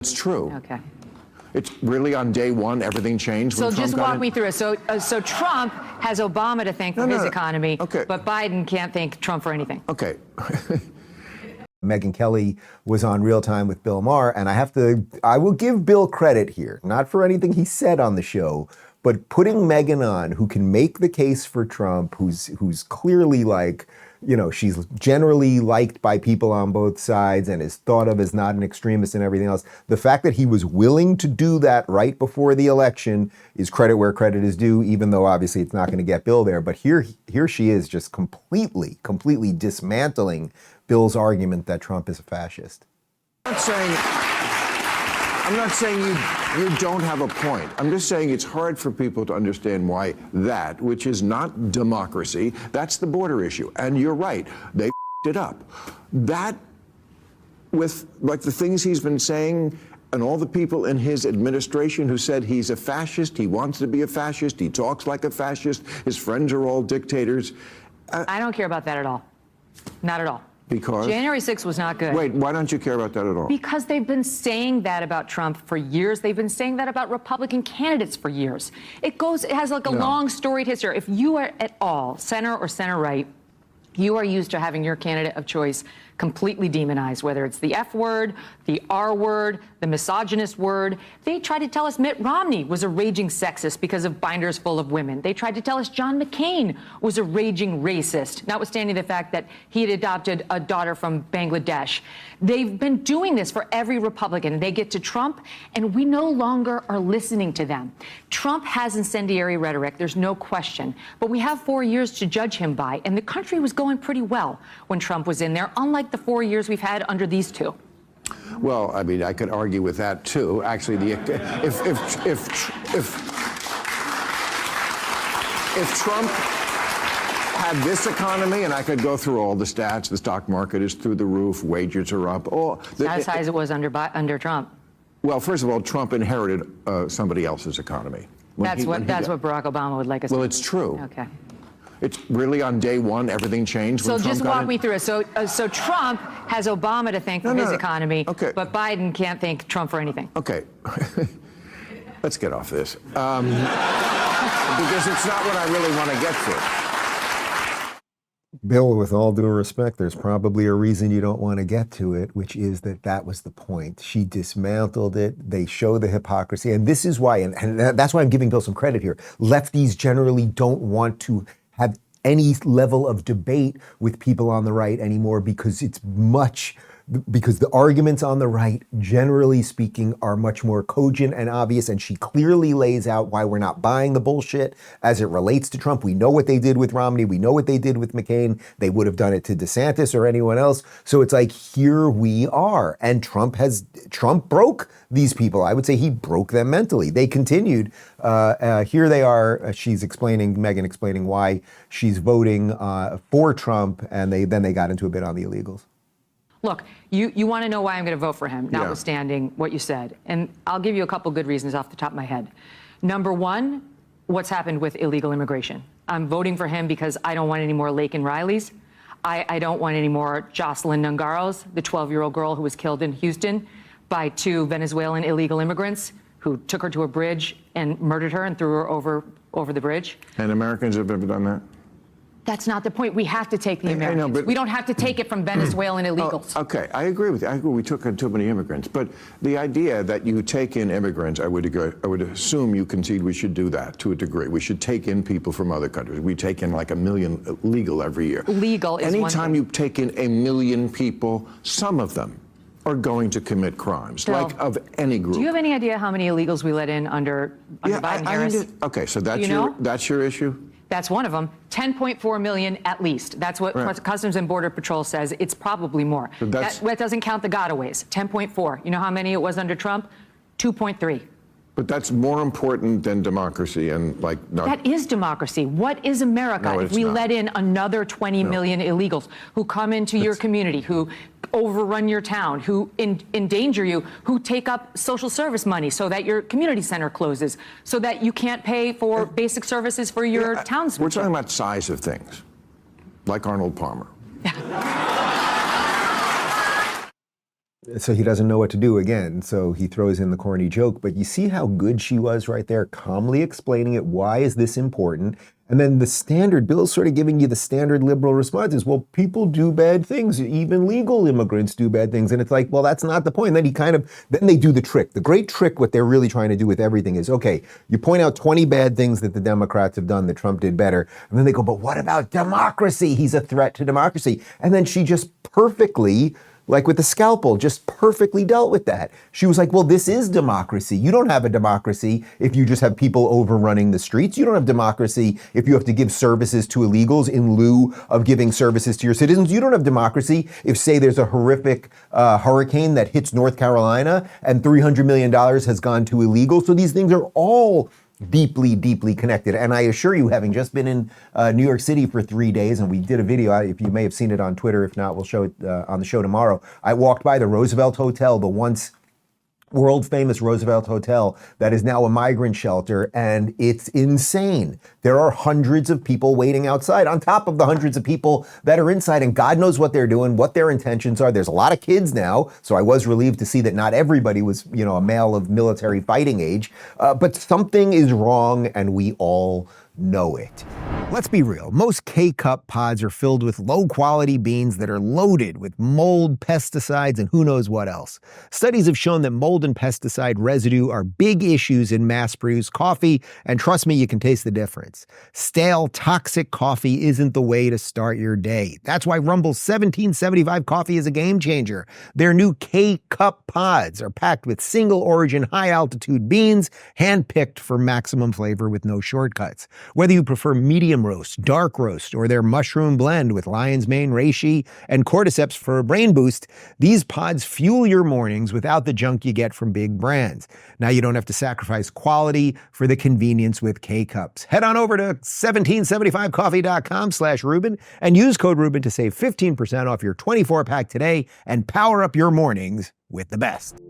It's true. Okay. It's really on day one, everything changed. So when Trump just got walk in? me through it. So Trump has Obama to thank for his economy, Okay. but Biden can't thank Trump for anything. Okay. Megyn Kelly was on Real Time with Bill Maher, and I will give Bill credit here, not for anything he said on the show, but putting Megyn on, who can make the case for Trump, who's clearly like, you know, she's generally liked by people on both sides and is thought of as not an extremist and everything else. The fact that he was willing to do that right before the election is credit where credit is due, even though obviously it's not going to get Bill there. But here she is just completely dismantling Bill's argument that Trump is a fascist. I'm not saying you don't have a point. I'm just saying it's hard for people to understand why that, which is not democracy, that's the border issue. And you're right, they f***ed it up. That, with like the things he's been saying, and all the people in his administration who said he's a fascist, he wants to be a fascist, he talks like a fascist, his friends are all dictators. I don't care about that at all. Not at all. Because? January 6th was not good. Wait, why don't you care about that at all? Because they've been saying that about Trump for years. They've been saying that about Republican candidates for years. It has like a long storied history. If you are at all center or center right, you are used to having your candidate of choice completely demonized, whether it's the F word, the R word, the misogynist word. They tried to tell us Mitt Romney was a raging sexist because of binders full of women. They tried to tell us John McCain was a raging racist, notwithstanding the fact that he had adopted a daughter from Bangladesh. They've been doing this for every Republican. They get to Trump, and we no longer are listening to them. Trump has incendiary rhetoric, there's no question, but we have 4 years to judge him by, and the country was going pretty well when Trump was in there, unlike the 4 years we've had under these two. Well, I mean, I could argue with that too. Actually, if Trump had this economy, and I could go through all the stats, the stock market is through the roof, wages are up. Not as high as it was under Trump. Well, first of all, Trump inherited somebody else's economy. That's what Barack Obama would like us to do. Well, it's true. Okay. It's really on day one, everything changed. So just walk me through it. So Trump has Obama to thank for his economy, but Biden can't thank Trump for anything. Okay. Let's get off this. Because it's not what I really want to get to. Bill, with all due respect, there's probably a reason you don't want to get to it, which is that was the point. She dismantled it. They show the hypocrisy. And this is why, and that's why I'm giving Bill some credit here. Lefties generally don't want to have any level of debate with people on the right anymore because the arguments on the right, generally speaking, are much more cogent and obvious, and she clearly lays out why we're not buying the bullshit as it relates to Trump. We know what they did with Romney. We know what they did with McCain. They would have done it to DeSantis or anyone else. So it's like, here we are. And Trump broke these people. I would say he broke them mentally. They continued. Here they are. She's Megyn explaining why she's voting for Trump, and then they got into a bit on the illegals. Look, you want to know why I'm going to vote for him, notwithstanding what you said. And I'll give you a couple good reasons off the top of my head. Number one, what's happened with illegal immigration. I'm voting for him because I don't want any more Laken Rileys. I don't want any more Jocelyn Nungaros, the 12-year-old girl who was killed in Houston by 2 Venezuelan illegal immigrants who took her to a bridge and murdered her and threw her over the bridge. And Americans have ever done that? That's not the point. We have to take the Americans. I know, but we don't have to take it from Venezuelan illegals. Okay, I agree with you. I agree we took in too many immigrants. But the idea that you take in immigrants, I would assume you concede we should do that to a degree. We should take in people from other countries. We take in like 1 million legal every year. Legal is one thing. Anytime you take in 1 million people, some of them are going to commit crimes, Bill, like of any group. Do you have any idea how many illegals we let in under Biden-Harris? Okay, so that's your issue? That's one of them. 10.4 million at least. That's what Customs and Border Patrol says. It's probably more. That doesn't count the gotaways. 10.4. You know how many it was under Trump? 2.3. But that's more important than democracy and That is democracy. What is America if we let in another 20 million illegals who come into your community, who overrun your town, who endanger you, who take up social service money so that your community center closes, so that you can't pay for basic services for your townspeople? We're talking about size of things, like Arnold Palmer. So he doesn't know what to do again. So he throws in the corny joke. But you see how good she was right there, calmly explaining it. Why is this important? And then the standard, Bill's sort of giving you the standard liberal response is, well, people do bad things. Even legal immigrants do bad things. And it's like, well, that's not the point. And then then they do the trick. The great trick, what they're really trying to do with everything is, okay, you point out 20 bad things that the Democrats have done that Trump did better. And then they go, but what about democracy? He's a threat to democracy. And then she just perfectly, like with the scalpel, just perfectly dealt with that. She was like, well, this is democracy. You don't have a democracy if you just have people overrunning the streets. You don't have democracy if you have to give services to illegals in lieu of giving services to your citizens. You don't have democracy if, say, there's a horrific hurricane that hits North Carolina and $300 million has gone to illegals. So these things are all deeply, deeply connected. And I assure you, having just been in New York City for 3 days, and we did a video, if you may have seen it on Twitter, if not, we'll show it on the show tomorrow. I walked by the Roosevelt Hotel, the once world famous Roosevelt Hotel that is now a migrant shelter, and it's insane. There are hundreds of people waiting outside on top of the hundreds of people that are inside, and God knows what they're doing, what their intentions are. There's a lot of kids now, so I was relieved to see that not everybody was, a male of military fighting age, but something is wrong, and we all know it. Let's be real. Most K-Cup pods are filled with low-quality beans that are loaded with mold, pesticides, and who knows what else. Studies have shown that mold and pesticide residue are big issues in mass-produced coffee, and trust me, you can taste the difference. Stale, toxic coffee isn't the way to start your day. That's why Rumble's 1775 coffee is a game changer. Their new K-Cup pods are packed with single-origin, high-altitude beans, hand-picked for maximum flavor with no shortcuts. Whether you prefer medium roast, dark roast, or their mushroom blend with lion's mane, reishi, and cordyceps for a brain boost, these pods fuel your mornings without the junk you get from big brands. Now you don't have to sacrifice quality for the convenience with K-Cups. Head on over to 1775coffee.com/Rubin and use code Rubin to save 15% off your 24-pack today and power up your mornings with the best.